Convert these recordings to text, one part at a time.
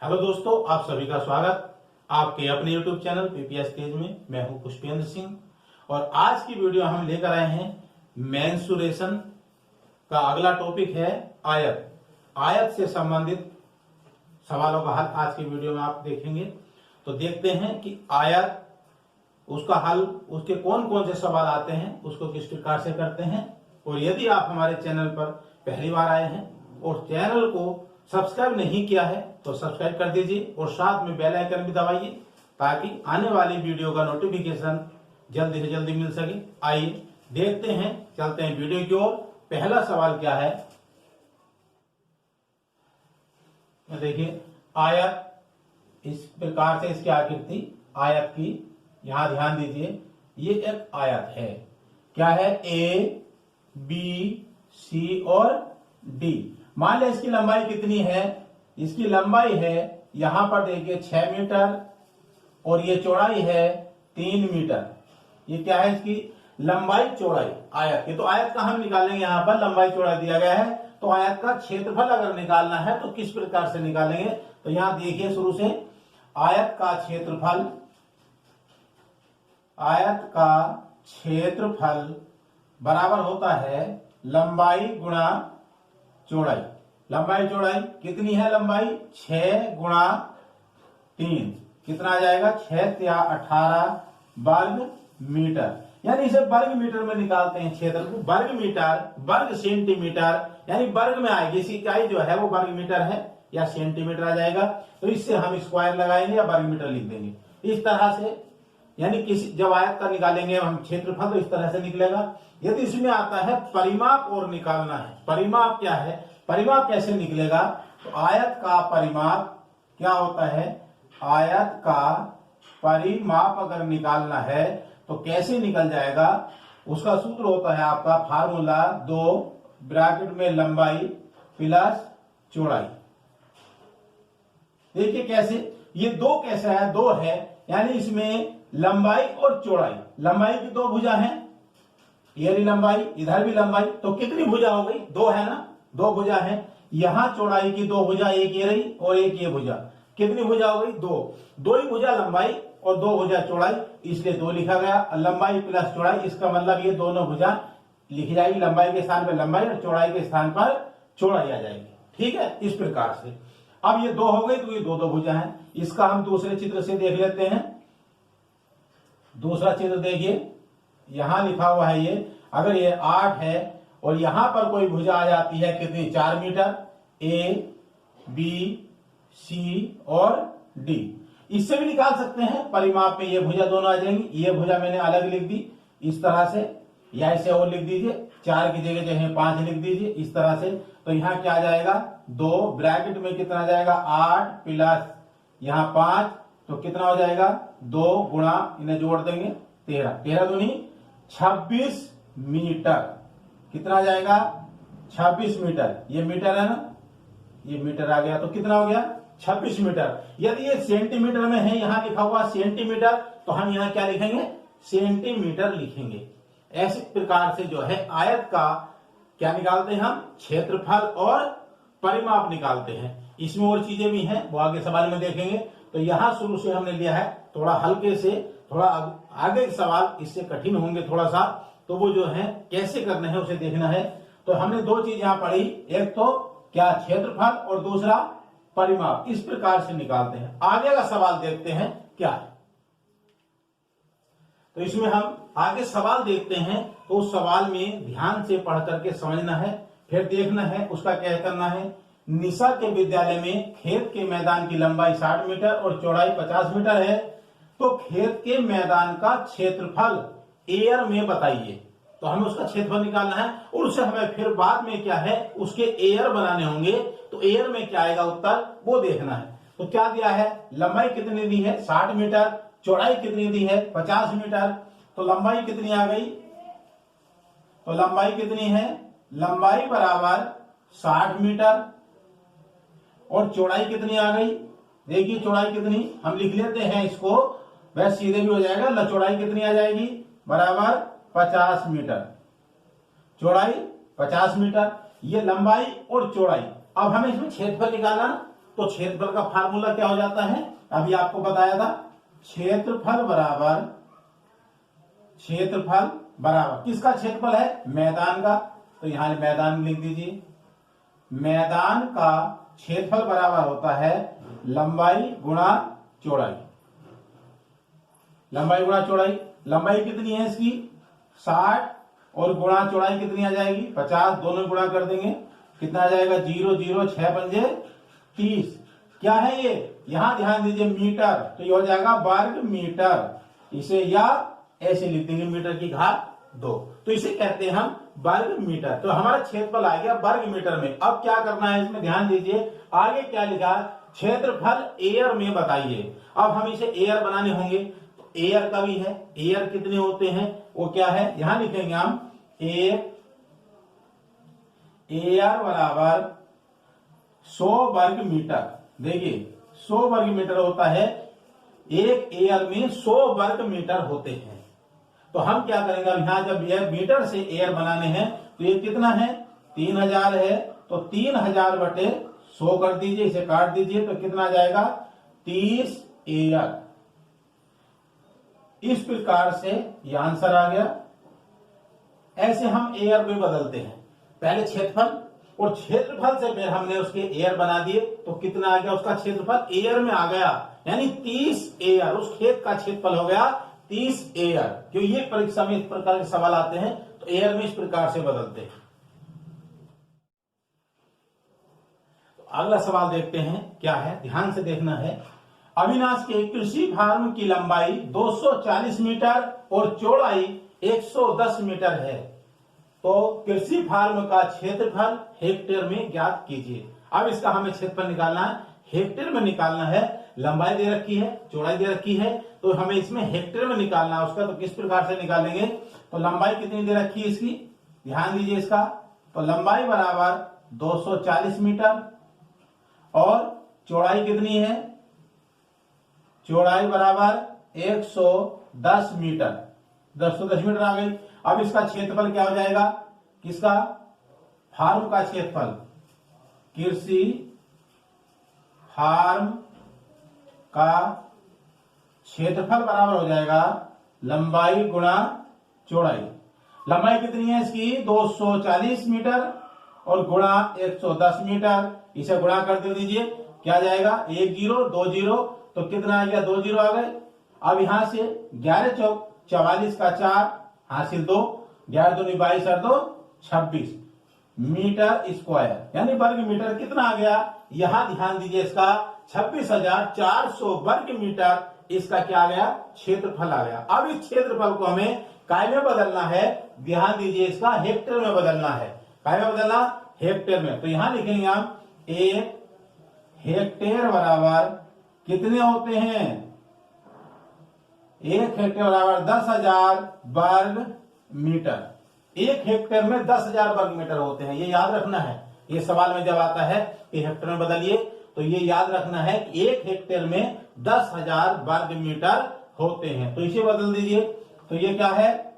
Hello दोस्तों, आप सभी का स्वागत आपके अपने YouTube चैनल पीपीएस तेज में। मैं हूं पुष्पेंद्र सिंह और आज की वीडियो हम लेकर आए हैं मेंसुरेशन का। अगला टॉपिक है आयत। आयत से संबंधित सवालों का हल आज की वीडियो में आप देखेंगे। तो देखते हैं कि आयत, उसका हल, उसके कौन कौन से सवाल आते हैं, उसको किस प्रकार से करते हैं। और यदि आप हमारे चैनल पर पहली बार आए हैं और चैनल को सब्सक्राइब नहीं किया है तो सब्सक्राइब कर दीजिए और साथ में बेल आइकन भी दबाइए ताकि आने वाली वीडियो का नोटिफिकेशन जल्दी से जल्दी मिल सके। आइए देखते हैं, चलते हैं वीडियो की ओर। पहला सवाल क्या है, देखिए आयत, इस प्रकार से इसकी आकृति आयत की, यहां ध्यान दीजिए, ये एक आयत है। क्या है? ए, बी, सी और डी। मान लिया इसकी लंबाई कितनी है? इसकी लंबाई है, यहां पर देखिए 6 मीटर और ये चौड़ाई है 3 मीटर। ये क्या है? इसकी लंबाई चौड़ाई आयत की। तो आयत का हम निकालेंगे, यहां पर लंबाई चौड़ाई दिया गया है। तो आयत का क्षेत्रफल अगर निकालना है तो किस प्रकार से निकालेंगे? तो यहां देखिए शुरू से, आयत का क्षेत्रफल बराबर होता है लंबाई गुणा चौड़ाई। लंबाई चौड़ाई कितनी है? लंबाई 6 गुणा 3, कितना आ जाएगा? 6 या 18 वर्ग मीटर। यानी इसे वर्ग मीटर में निकालते हैं क्षेत्र को। वर्ग मीटर, वर्ग सेंटीमीटर, यानी वर्ग में आएगी। इसकी इकाई जो है वो वर्ग मीटर है या सेंटीमीटर आ जाएगा। तो इससे हम स्क्वायर लगाएंगे या वर्ग मीटर लिख देंगे इस तरह से। यानी किसी जब आयत का निकालेंगे हम क्षेत्रफल तो इस तरह से निकलेगा। यदि इसमें आता है परिमाप और निकालना है, परिमाप क्या है? परिमाप कैसे निकलेगा? तो आयत का परिमाप क्या होता है? आयत का परिमाप अगर निकालना है तो कैसे निकल जाएगा? उसका सूत्र होता है आपका फार्मूला 2 ब्रैकेट में लंबाई प्लस चौड़ाई। देखिए कैसे, ये 2 कैसे है? 2 है, यानी इसमें लंबाई और चौड़ाई, लंबाई की 2 भुजा है, ये लंबाई, इधर भी लंबाई, तो कितनी भुजा हो गई? 2 है ना, 2 भुजा है। यहां चौड़ाई की 2 भुजा, एक ये रही और एक ये भुजा। कितनी भुजा हो गई? 2 ही भुजा लंबाई और 2 भुजा चौड़ाई, इसलिए 2 लिखा गया। लंबाई प्लस चौड़ाई, इसका मतलब ये दोनों भुजा लिखी जाएगी। लंबाई के स्थान पर लंबाई और चौड़ाई के स्थान पर चौड़ाई आ जाएगी। ठीक है, इस प्रकार से। अब ये 2 हो गई तो ये 2 भुजा है। इसका हम दूसरे चित्र से देख लेते हैं। दूसरा चित्र देखिए, यहां लिखा हुआ है ये, अगर ये 8 है और यहां पर कोई भुजा आ जाती है कितनी? 4 मीटर। ए, बी, सी और डी, इससे भी निकाल सकते हैं। परिमाप में ये भुजा दोनों आ जाएंगी। ये भुजा मैंने अलग लिख दी इस तरह से, या इसे और लिख दीजिए, 4 की जगह जो है 5 लिख दीजिए इस तरह से। तो यहां क्या आ जाएगा? 2 ब्रैकेट में कितना आ जाएगा? 8 प्लस यहां 5, तो कितना हो जाएगा? 2 गुणा, इन्हें जोड़ देंगे 13, 13 दूनी 26 मीटर। कितना आ जाएगा? 26 मीटर। ये मीटर है ना, ये मीटर आ गया, तो कितना हो गया? 26 मीटर। यदि ये सेंटीमीटर में है, यहां लिखा हुआ सेंटीमीटर, तो हम यहां क्या लिखेंगे? सेंटीमीटर लिखेंगे। ऐसे प्रकार से जो है आयत का क्या निकालते हैं हम? क्षेत्रफल और परिमाप निकालते हैं। इसमें और चीजें भी हैं, वो आगे सवाल में देखेंगे। तो यहां शुरू से हमने लिया है थोड़ा हल्के से, थोड़ा आगे के सवाल इससे कठिन होंगे थोड़ा सा, तो वो जो है कैसे करने हैं उसे देखना है। तो हमने 2 चीज यहां पढ़ी, एक तो क्या? क्षेत्रफल, और दूसरा परिमाप। इस प्रकार से निकालते हैं। आगे का सवाल देखते हैं क्या है। तो इसमें हम आगे सवाल देखते हैं, तो उस सवाल में ध्यान से पढ़ करके समझना है, फिर देखना है उसका क्या करना है। निशा के विद्यालय में खेत के मैदान की लंबाई 60 मीटर और चौड़ाई 50 मीटर है, तो खेत के मैदान का क्षेत्रफल एयर में बताइए। तो हमें उसका क्षेत्रफल निकालना है और उसे हमें फिर बाद में क्या है, उसके एयर बनाने होंगे। तो एयर में क्या आएगा उत्तर, वो देखना है। तो क्या दिया है? लंबाई कितनी दी है? 60 मीटर। चौड़ाई कितनी दी है? 50 मीटर। तो लंबाई कितनी आ गई? तो लंबाई कितनी है? लंबाई बराबर 60 मीटर और चौड़ाई कितनी आ गई? देखिए चौड़ाई कितनी, हम लिख लेते हैं इसको, वह सीधे भी हो जाएगा। चौड़ाई कितनी आ जाएगी? बराबर 50 मीटर। चौड़ाई 50 मीटर, ये लंबाई और चौड़ाई। अब हमें इसमें क्षेत्रफल निकालना, तो क्षेत्रफल का फार्मूला क्या हो जाता है, अभी आपको बताया था, क्षेत्रफल बराबर किसका क्षेत्रफल है, मैदान का। तो यहां मैदान लिख दीजिए, मैदान का क्षेत्रफल बराबर होता है लंबाई गुणा चौड़ाई। लंबाई गुणा चौड़ाई, लंबाई कितनी है इसकी 60 और गुणा चौड़ाई कितनी आ जाएगी 50, दोनों गुणा कर देंगे, कितना आ जाएगा 0 0 6 पंजे 30। क्या है ये, यहां ध्यान दीजिए मीटर, तो ये हो जाएगा वर्ग मीटर। इसे या ऐसे लिख देंगे मीटर की घात 2, तो इसे कहते हैं हम वर्ग मीटर। तो हमारा क्षेत्रफल आ गया वर्ग मीटर में। अब क्या करना है इसमें ध्यान दीजिए, आगे क्या लिखा, क्षेत्रफल एयर में बताइए। अब हम इसे एयर बनाने होंगे, तो एयर का भी है, एयर कितने होते हैं वो क्या है, यहां लिखेंगे हम एयर बराबर 100 वर्ग मीटर। देखिए 100 वर्ग मीटर होता है, एक एयर में 100 वर्ग मीटर होते हैं। तो हम क्या करेंगे, अब यहां जब यह मीटर से एयर बनाने हैं तो ये कितना है 3000 है, तो 3000 बटे 100 कर दीजिए, इसे काट दीजिए तो कितना आ जाएगा 30 एयर। इस प्रकार से ये आंसर आ गया। ऐसे हम एयर में बदलते हैं, पहले क्षेत्रफल और क्षेत्रफल से फिर हमने उसके एयर बना दिए, तो कितना आ गया उसका क्षेत्रफल एयर में आ गया, यानी 30 एयर, उस खेत का क्षेत्रफल हो गया 30 एयर। क्यों, ये परीक्षा में इस प्रकार के सवाल आते हैं, तो एयर में इस प्रकार से बदलते हैं। तो अगला सवाल देखते हैं क्या है, ध्यान से देखना है। अविनाश के कृषि फार्म की लंबाई 240 मीटर और चौड़ाई 110 मीटर है, तो कृषि फार्म का क्षेत्रफल हेक्टेयर में ज्ञात कीजिए। अब इसका हमें क्षेत्रफल निकालना है, हेक्टेयर में निकालना है। लंबाई दे रखी है, चौड़ाई दे रखी है, तो हमें इसमें हेक्टेयर में निकालना है उसका। तो किस प्रकार से निकालेंगे, तो लंबाई कितनी दे रखी है इसकी, ध्यान दीजिए इसका, तो लंबाई बराबर 240 मीटर और चौड़ाई कितनी है, चौड़ाई बराबर 110 मीटर, 110 मीटर आ गई। अब इसका क्षेत्रफल क्या हो जाएगा, किसका, फार्म का क्षेत्रफल, कृषि फार्म का क्षेत्रफल बराबर हो जाएगा लंबाई गुणा चौड़ाई। लंबाई कितनी है इसकी 240 मीटर और गुणा 110 मीटर, इसे गुणा कर दे दीजिए, क्या जाएगा 1 0 2 0, तो कितना आ गया 2 0 आ गए। अब यहां से 11 चौक 44 का 4 हासिल 2, 11 दूनी 22 और 2 26 मीटर स्क्वायर, यानी वर्ग मीटर कितना आ गया, यहां ध्यान दीजिए इसका 26,400 वर्ग मीटर इसका क्या आ गया, क्षेत्रफल आ गया। अब इस क्षेत्रफल को हमें काय में बदलना है, ध्यान दीजिए इसका हेक्टेयर में बदलना है। काय में बदलना, हेक्टेयर में। तो यहां लिखेंगे हम 1 हेक्टेयर बराबर कितने होते हैं, 1 हेक्टेयर बराबर 10,000 वर्ग मीटर। 1 हेक्टेयर में 10,000 वर्ग मीटर होते हैं, ये याद रखना है। ये सवाल में जब आता है कि हेक्टेयर में बदलिए, तो ये याद रखना है कि 1 हेक्टेयर में 10,000 वर्ग मीटर होते हैं। तो इसे बदल दीजिए, तो ये क्या है,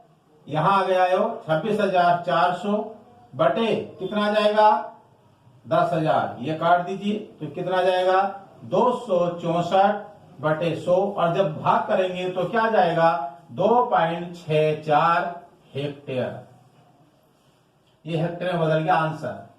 यहां आ गया है 26,400 बटे कितना आ जाएगा 10,000, ये काट दीजिए तो कितना आ जाएगा 264 बटे 100, और जब भाग करेंगे तो क्या जाएगा 2.64 हेक्टेयर। ये हेक्टेयर में बदल गया आंसर,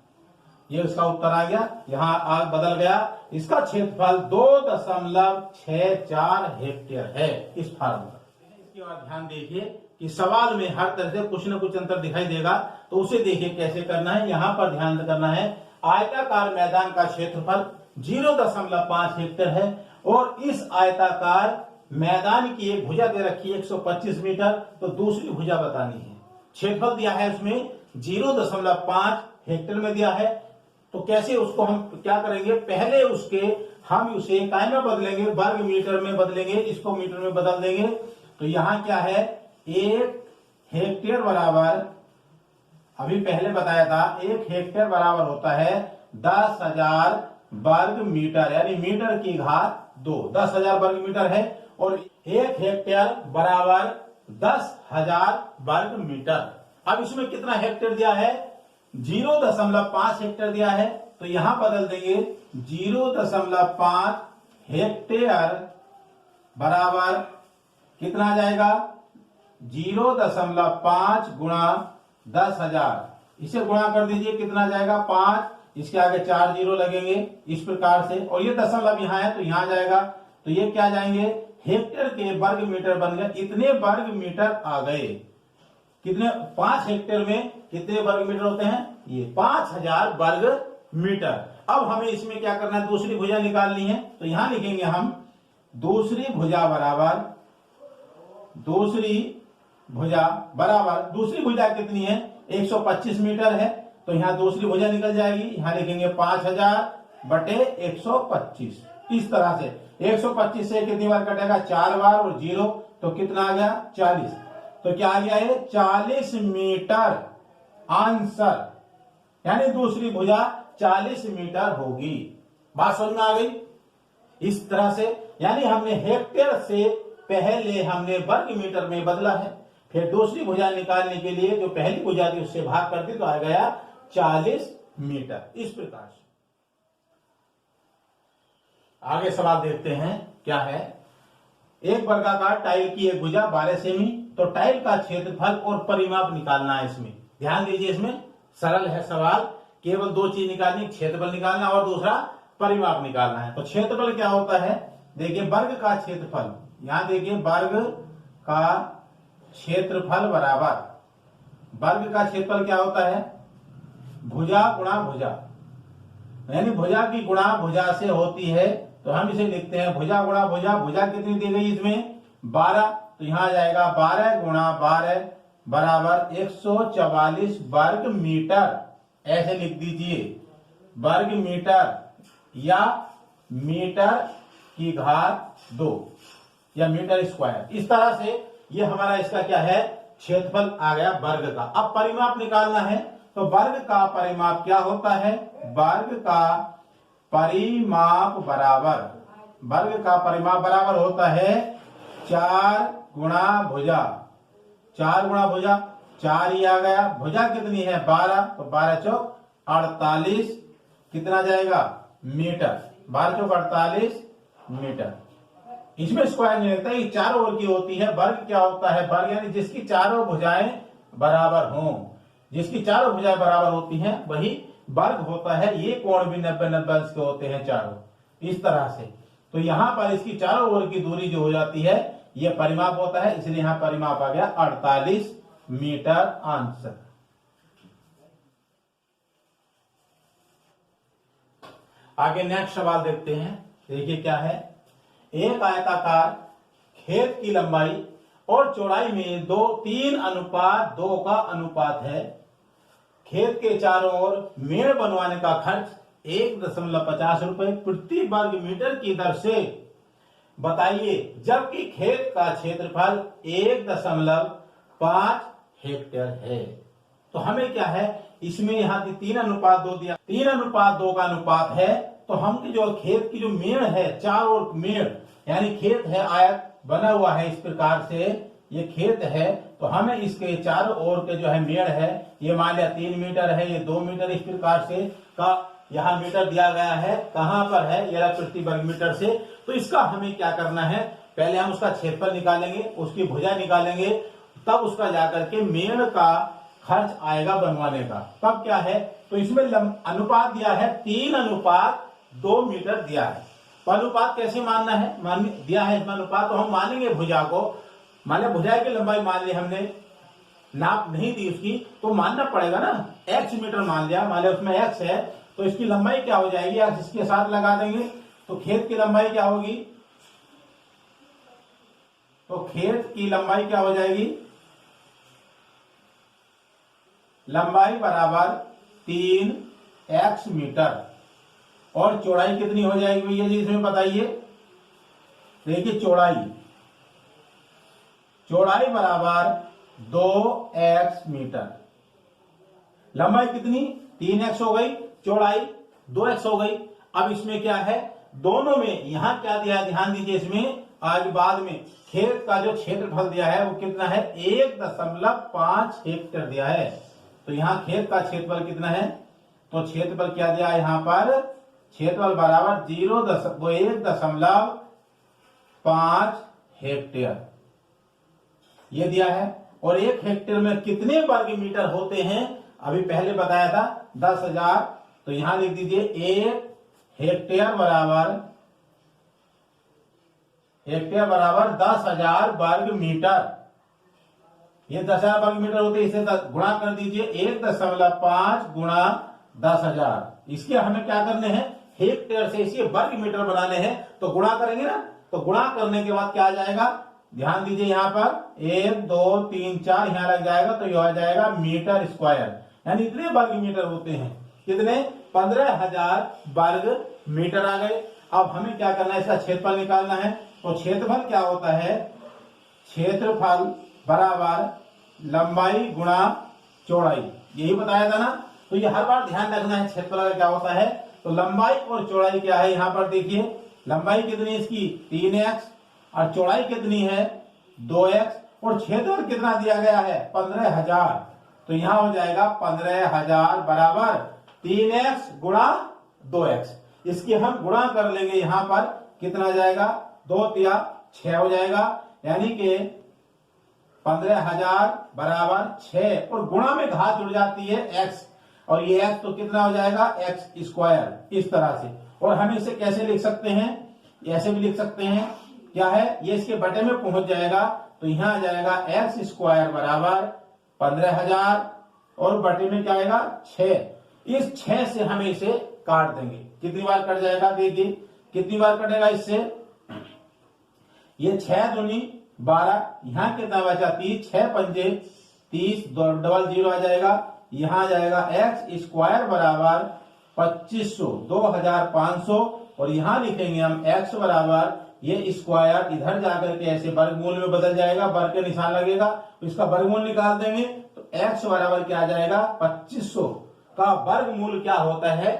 ये उसका उत्तर आ गया, यहां आग बदल गया। इसका क्षेत्रफल 2.64 हेक्टेयर है इस फार्म का। इसके बाद ध्यान देखिए कि सवाल में हर तरह से कुछ न कुछ अंतर दिखाई देगा, तो उसे देखिए कैसे करना है। यहां पर ध्यान करना है, आयताकार मैदान का क्षेत्रफल 0.5 हेक्टेयर है और इस आयताकार मैदान की एक भुजा दे रखी है 125 मीटर, तो दूसरी भुजा बतानी है। क्षेत्रफल दिया है उसमें 0.5 हेक्टेयर में दिया है, तो कैसे उसको हम क्या करेंगे, पहले उसके हम उसे काय में बदलेंगे, वर्ग मीटर में बदलेंगे, इसको मीटर में बदल देंगे। तो यहां क्या है, 1 हेक्टेयर बराबर, अभी पहले बताया था 1 हेक्टेयर बराबर होता है 10,000 वर्ग मीटर, यानी मीटर की घात 2, 10,000 वर्ग मीटर है, और 1 हेक्टेयर बराबर 10,000 वर्ग मीटर। अब इसमें कितना हेक्टेयर दिया है, 0.5 हेक्टेयर दिया है, तो यहां बदल देंगे 0.5 हेक्टेयर बराबर कितना आ जाएगा 0.5 गुणा 10,000। इसे गुणा कर दीजिए कितना आ जाएगा 5, इसके आगे 4 जीरो लगेंगे इस प्रकार से, और ये दशमलव यहाँ है तो यहाँ जाएगा, तो ये क्या जाएंगे हेक्टेयर के वर्ग मीटर बन गए। इतने वर्ग मीटर आ गए। कितने 5 हेक्टेयर में कितने वर्ग मीटर होते हैं, ये 5000 वर्ग मीटर। अब हमें इसमें क्या करना है, दूसरी भुजा निकालनी है, तो यहां लिखेंगे हम दूसरी भुजा बराबर, दूसरी भुजा कितनी है 125 मीटर है, तो यहाँ दूसरी भुजा निकल जाएगी। यहाँ लिखेंगे 5000 बटे 125। इस तरह से 125 से कितनी बार कटेगा 4 बार, और 0 तो कितना आ गया 40। तो क्या आ गया है 40 मीटर आंसर, यानी दूसरी भुजा 40 मीटर होगी। बात समझ में आ गई। इस तरह से यानी हमने हेक्टेयर से पहले हमने वर्ग मीटर में बदला है, फिर दूसरी भुजा निकालने के लिए जो पहली भुजा थी उससे भाग कर दी तो आ गया 40 मीटर। इस प्रकार से आगे सवाल देखते हैं क्या है। एक वर्गाकार टाइल की एक भुजा 12 सेमी, तो टाइल का क्षेत्रफल और परिमाप निकालना है। इसमें ध्यान दीजिए, इसमें सरल है सवाल, केवल 2 चीज निकालनी, क्षेत्रफल निकालना और दूसरा परिमाप निकालना है। तो क्षेत्रफल क्या होता है, देखिए वर्ग का क्षेत्रफल, यहां देखिए वर्ग का क्षेत्रफल बराबर, वर्ग का क्षेत्रफल क्या होता है भुजा गुणा भुजा, यानी भुजा की गुणा भुजा से होती है, तो हम इसे लिखते हैं भुजा गुणा भुजा। भुजा कितनी दी गई इसमें 12, तो यहां आ जाएगा 12 गुणा 12 बराबर 144 वर्ग मीटर। ऐसे लिख दीजिए वर्ग मीटर या मीटर की घात 2 या मीटर स्क्वायर। इस तरह से ये हमारा इसका क्या है क्षेत्रफल आ गया वर्ग का। अब परिमाप निकालना है, तो वर्ग का परिमाप क्या होता है, वर्ग का परिमाप बराबर, वर्ग का परिमाप बराबर होता है 4 गुणा भुजा। 4 गुणा भुजा 4 ही आ गया, भुजा कितनी है 12, तो 12 चौक 48 कितना जाएगा मीटर, 12 चौक 48 मीटर। इसमें स्क्वायर नहीं लगता, ये चारों ओर की होती है। वर्ग क्या होता है, वर्ग यानी जिसकी चारों भुजाएं बराबर हों, जिसकी चारों भुजाएं बराबर होती हैं वही वर्ग होता है। ये कोण भी 90-90 अंश के होते हैं चारों, इस तरह से। तो यहां पर इसकी चारों ओर की दूरी जो हो जाती है ये परिमाप होता है, इसलिए यहां परिमाप आ गया 48 मीटर आंसर। आगे नेक्स्ट सवाल देखते हैं। देखिए क्या है, एक आयताकार खेत की लंबाई और चौड़ाई में 3:2 का अनुपात है। खेत के चारों ओर मेड़ बनवाने का खर्च 1.50 रुपए प्रति वर्ग मीटर की दर से बताइए, जबकि खेत का क्षेत्रफल 1.5 हेक्टेयर है। तो हमें क्या है, इसमें यहाँ 3:2 दिया, 3:2 का अनुपात है, तो हम जो खेत की जो मेड़ है चारों ओर मेड़, यानी खेत है आयत बना हुआ है इस प्रकार से, ये खेत है, तो हमें इसके चारों ओर के जो है मेड़ है, ये मान लिया 3 मीटर है, ये 2 मीटर, इस प्रकार से का यहाँ मीटर दिया गया है, कहां पर है ये प्रति वर्ग मीटर से। तो इसका हमें क्या करना है, पहले हम उसका क्षेत्रफल निकालेंगे, उसकी भुजा निकालेंगे, तब उसका जाकर के मेड़ का खर्च आएगा बनवाने का। तब क्या है, तो इसमें अनुपात दिया है 3:2 मीटर दिया है। तो अनुपात कैसे मानना है, दिया है इसमें अनुपात, तो हम मानेंगे भुजा को, मान लिया भुजा की लंबाई मान ली हमने, नाप नहीं दी उसकी, तो मानना पड़ेगा ना, x मीटर मान लिया, मान लिया उसमें x है, तो इसकी लंबाई क्या हो जाएगी, x इसके साथ लगा देंगे, तो खेत की लंबाई क्या होगी, तो खेत की लंबाई क्या हो जाएगी, लंबाई बराबर 3x मीटर, और चौड़ाई कितनी हो जाएगी भैया जी इसमें बताइए। देखिए चौड़ाई बराबर 2x मीटर, लंबाई कितनी 3x हो गई, चौड़ाई 2x हो गई। अब इसमें क्या है, दोनों में यहां क्या दिया है ध्यान दीजिए, इसमें आज बाद में खेत का जो क्षेत्रफल दिया है वो कितना है 1.5 हेक्टेयर दिया है। तो यहाँ खेत का क्षेत्रफल कितना है, तो क्षेत्रफल क्या दिया है यहाँ पर, क्षेत्रफल बराबर 1.5 हेक्टेयर ये दिया है। और 1 हेक्टेयर में कितने वर्ग मीटर होते हैं, अभी पहले बताया था 10,000, तो यहां लिख दीजिए 1 हेक्टेयर बराबर 10,000 वर्ग मीटर। ये 10,000 वर्ग मीटर होते हैं, इसे गुणा कर दीजिए 1.5 गुणा 10,000। इसके हमें क्या करने हैं, हेक्टेयर से इसे वर्ग मीटर बनाने हैं, तो गुणा करेंगे ना, तो गुणा करने के बाद क्या आ जाएगा, ध्यान दीजिए यहाँ पर 1 2 3 4 यहाँ लग जाएगा, तो यह आ जाएगा मीटर स्क्वायर, यानी इतने वर्ग मीटर होते हैं। कितने, 15,000 वर्ग मीटर आ गए। अब हमें क्या करना है, इसका क्षेत्रफल निकालना है। तो क्षेत्रफल क्या होता है, क्षेत्रफल बराबर लंबाई गुणा चौड़ाई, यही बताया था ना। तो ये हर बार ध्यान रखना है क्षेत्रफल क्या होता है। तो लंबाई और चौड़ाई क्या है, यहाँ पर देखिए लंबाई कितनी है इसकी 3x और चौड़ाई कितनी है 2x, और क्षेत्रफल कितना दिया गया है 15,000। तो यहां हो जाएगा 15,000 बराबर 3x गुणा 2x। इसकी हम गुणा कर लेंगे, यहां पर कितना जाएगा 2 तिया 6 हो जाएगा, यानी कि 15,000 बराबर 6, और गुणा में घात जुड़ जाती है x, और ये x तो कितना हो जाएगा x स्क्वायर, इस तरह से। और हम इसे कैसे लिख सकते हैं, ऐसे भी लिख सकते हैं, क्या है ये इसके बटे में पहुंच जाएगा, तो यहां आ जाएगा x स्क्वायर बराबर 15,000 और बटे में क्या आएगा 6। इस 6 से हमें इसे काट देंगे, कितनी बार कट जाएगा, देखिए कितनी बार कटेगा इससे, ये 6 दूनी 12, यहाँ कितना बचा 30, 6 पंजे 30, डबल 0 आ जाएगा, यहाँ आ जाएगा x स्क्वायर बराबर 2500 2500, और यहां लिखेंगे हम x बराबर, ये स्क्वायर इधर जाकर के ऐसे वर्गमूल में बदल जाएगा, वर्ग के निशान लगेगा, तो इसका वर्गमूल निकाल देंगे, तो x बराबर क्या आ जाएगा 2500 का वर्गमूल क्या होता है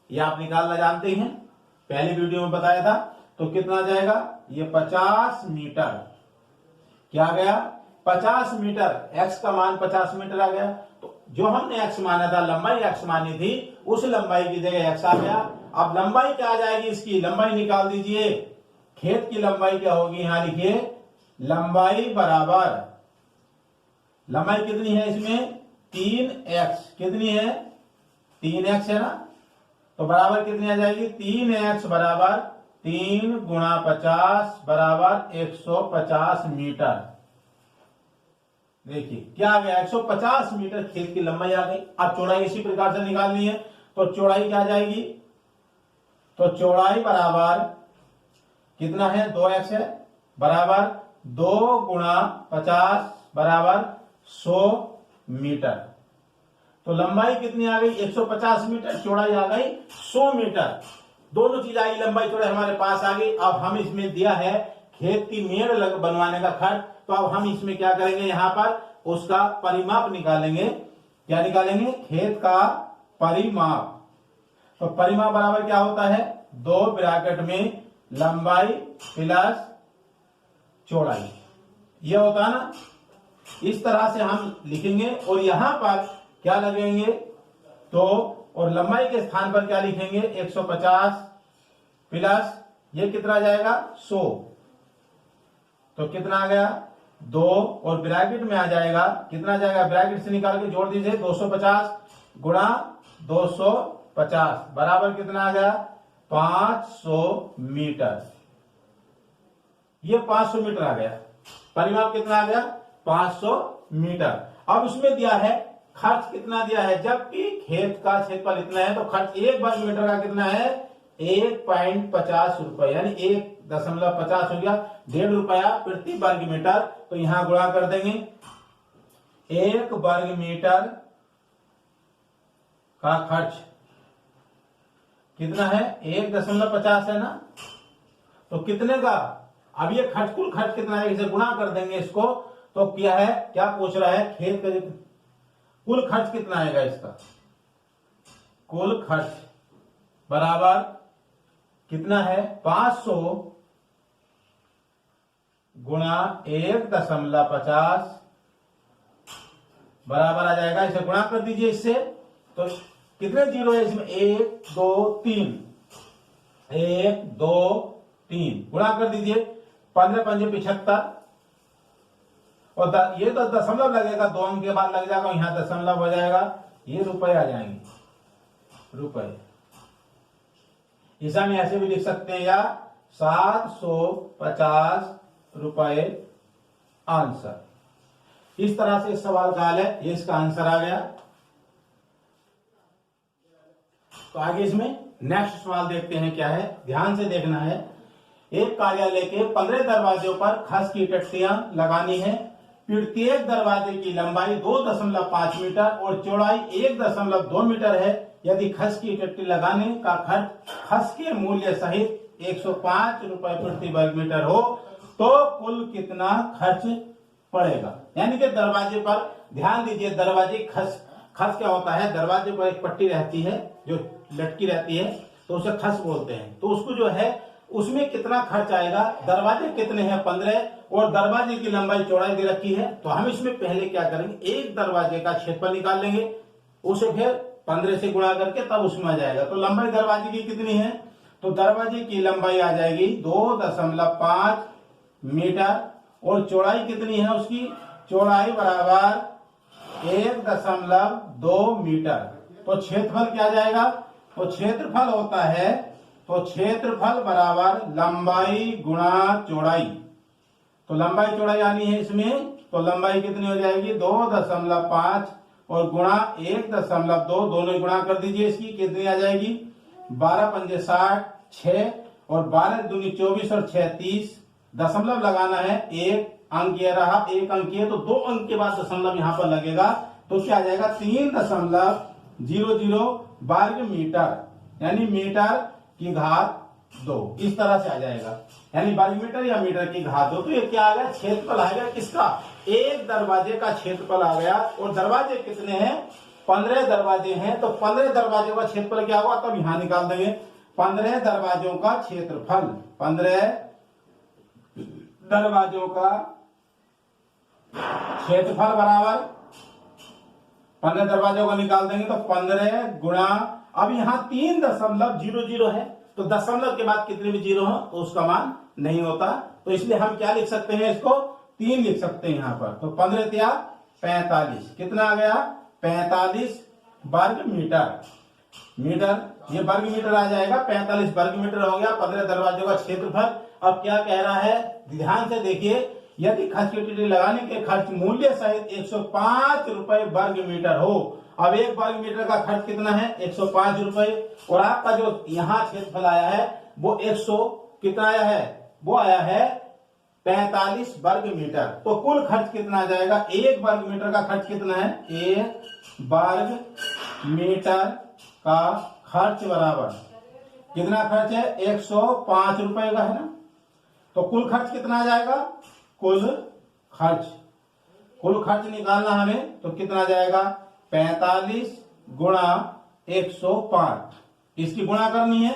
ये आप निकालना जानते हैं, पहले वीडियो में बताया था। तो कितना आ जाएगा, ये 50 मीटर, क्या आ गया 50 मीटर, x का मान 50 मीटर आ गया। तो जो हमने x माना था, लंबाई x मानी थी, उस लंबाई की जगह x आ गया। अब लंबाई क्या आ जाएगी, इसकी लंबाई निकाल दीजिए, खेत की लंबाई क्या होगी, यहां लिखिए लंबाई बराबर, लंबाई कितनी है इसमें 3x, कितनी है 3x है ना, तो बराबर कितनी आ जाएगी 3x बराबर 3 गुणा 50 बराबर 150 मीटर। देखिए क्या आ गया 150 मीटर खेत की लंबाई आ गई। अब चौड़ाई इसी प्रकार से निकालनी है, तो चौड़ाई क्या आ जाएगी, तो चौड़ाई बराबर कितना है 2x है, बराबर 2 गुणा 50 बराबर 100 मीटर। तो लंबाई कितनी आ गई 150 मीटर, चौड़ाई आ गई 100 मीटर, दोनों चीज आई, लंबाई चौड़ाई हमारे पास आ गई। अब हम इसमें दिया है खेत की मेड़ बनवाने का खर्च, तो अब हम इसमें क्या करेंगे, यहां पर उसका परिमाप निकालेंगे। क्या निकालेंगे, खेत का परिमाप। तो परिमाप बराबर क्या होता है 2 ब्रैकेट में लंबाई प्लस चौड़ाई, ये होता है ना, इस तरह से हम लिखेंगे। और यहां पर क्या लगेंगे, तो और लंबाई के स्थान पर क्या लिखेंगे 150 प्लस ये कितना जाएगा 100, तो कितना आ गया 2, और ब्रैकेट में आ जाएगा कितना जाएगा, ब्रैकेट से निकाल के जोड़ दीजिए 250 गुणा 250 बराबर कितना आ गया 500 मीटर। ये 500 मीटर आ गया, परिमाप कितना आ गया 500 मीटर। अब उसमें दिया है खर्च कितना दिया है, जबकि खेत का क्षेत्रफल इतना है, तो खर्च 1 वर्ग मीटर का कितना है 1.50 रुपए, यानी 1.50 हो गया, 1.5 रुपया प्रति वर्ग मीटर। तो यहां गुणा कर देंगे, 1 वर्ग मीटर का खर्च कितना है 1.50 है ना, तो कितने का, अब ये खर्च कुल खर्च कितना है, इसे गुणा कर देंगे इसको। तो क्या है, क्या पूछ रहा है, खेत का कुल खर्च कितना आएगा, इसका कुल खर्च बराबर कितना है 500 गुणा 1.50 बराबर आ जाएगा, इसे गुणा कर दीजिए इससे, तो कितने जीरो है इसमें? 1 2 3, 1 2 3 गुणा कर दीजिए, 15 पंजे 75 और ये तो दशमलव लगेगा, 2 अंक के बाद लग जाएगा, यहां दशमलव हो जाएगा, ये रुपए आ जाएंगे, रुपए। इसे हम ऐसे भी लिख सकते हैं, या 750 रुपए आंसर। इस तरह से इस सवाल का हल है, ये इसका आंसर आ गया। तो आगे इसमें नेक्स्ट सवाल देखते हैं क्या है, ध्यान से देखना है। एक कार्यालय के 15 दरवाजों पर खस की टट्टियां लगानी है। प्रत्येक दरवाजे की लंबाई 2.5 मीटर और चौड़ाई 1.2 मीटर है। यदि खस की टट्टी लगाने का खर्च खस के मूल्य सहित 105 रुपए प्रति वर्ग मीटर हो तो कुल कितना खर्च पड़ेगा? यानी कि दरवाजे पर ध्यान दीजिए, दरवाजे खस क्या होता है, दरवाजे पर एक पट्टी रहती है जो लटकी रहती है, तो उसे खस बोलते हैं। तो उसको जो है उसमें कितना खर्च आएगा, दरवाजे कितने हैं 15 और दरवाजे की लंबाई चौड़ाई दे रखी है, तो हम इसमें पहले क्या करेंगे, एक दरवाजे का क्षेत्रफल निकाल लेंगे, उसे फिर 15 से गुणा करके तब उसमें आ जाएगा। तो लंबाई दरवाजे की कितनी है, तो दरवाजे की लंबाई आ जाएगी 2.5 मीटर और चौड़ाई कितनी है उसकी, चौड़ाई बराबर 1.2 मीटर। तो क्षेत्रफल क्या जाएगा, तो क्षेत्रफल होता है, तो क्षेत्रफल बराबर लंबाई गुणा चौड़ाई। तो लंबाई चौड़ाई आनी है इसमें, तो लंबाई कितनी हो जाएगी 2.5 और गुणा 1.2, दोनों ही गुणा कर दीजिए, इसकी कितनी आ जाएगी 12 पंजे 60, 6 और 12 दूनी 24 और 6 30। दशमलव लगाना है, एक अंक ये रहा, एक अंक ये, तो 2 अंक के बाद दशमलव यहां पर लगेगा, तो क्या आ जाएगा 3.00 वर्ग मीटर, यानी मीटर की घात 2। इस तरह से आ जाएगा, यानी वर्ग मीटर या मीटर की घात 2। तो ये क्या आ गया, क्षेत्रफल आ गया किसका, एक दरवाजे का क्षेत्रफल आ गया। और दरवाजे कितने हैं, 15 दरवाजे हैं, तो 15 दरवाजों का क्षेत्रफल क्या होगा, तब यहां निकाल देंगे। 15 दरवाजों का क्षेत्रफल, 15 दरवाजों का क्षेत्रफल बराबर 15 दरवाजों को निकाल देंगे, तो 15 गुणा, अब यहाँ 3.00 है, तो दशमलव के बाद कितने भी जीरो हो तो उसका मान नहीं होता, तो इसलिए हम क्या लिख सकते हैं, इसको 3 लिख सकते हैं यहाँ पर। तो 15 या 45, कितना आ गया 45 वर्ग मीटर, ये वर्ग मीटर आ जाएगा, 45 वर्ग मीटर हो गया 15 दरवाजों का क्षेत्रफल। अब क्या कह रहा है, ध्यान से देखिए, यदि खस की टट्टी लगाने के खर्च मूल्य सहित 105 रुपए वर्ग मीटर हो। अब एक वर्ग मीटर का खर्च कितना है 105 रुपए, और आपका जो यहाँ क्षेत्रफल आया है वो 100 कितना आया है, वो आया है 45 वर्ग मीटर। तो कुल खर्च कितना आ जाएगा, एक वर्ग मीटर का खर्च कितना है, एक वर्ग मीटर का खर्च बराबर कितना खर्च है 105 रुपए का है ना। तो कुल खर्च कितना आ जाएगा, कुल खर्च निकालना हमें, तो कितना जाएगा 45 गुणा 105, इसकी गुणा करनी है,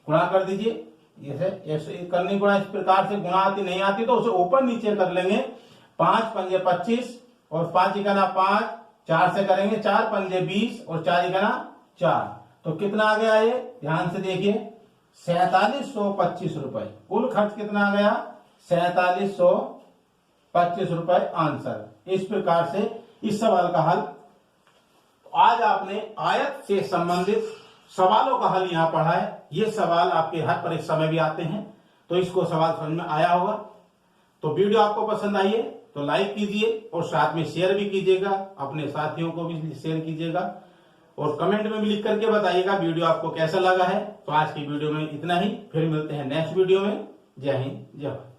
गुणा कर दीजिए, जैसे करनी गुणा इस प्रकार से, गुणा आती नहीं आती तो उसे ऊपर नीचे कर लेंगे। 5 पंजे 25 और 5 इकाना 5, 4 से करेंगे 4 पंजे 20 और 4 इकाना 4, तो कितना आ गया, ये ध्यान से देखिए 4725 रुपए। कुल खर्च कितना आ गया 4725 रुपए आंसर। इस प्रकार से इस सवाल का हल। आज आपने आयत से संबंधित सवालों का हल यहाँ पढ़ा है। ये सवाल आपके हर परीक्षा में भी आते हैं, तो इसको सवाल समझ में आया होगा। तो वीडियो आपको पसंद आई है तो लाइक कीजिए और साथ में शेयर भी कीजिएगा, अपने साथियों को भी शेयर कीजिएगा और कमेंट में भी लिख करके बताइएगा वीडियो आपको कैसा लगा है। तो आज की वीडियो में इतना ही, फिर मिलते हैं नेक्स्ट वीडियो में। जय हिंद, जय भारत।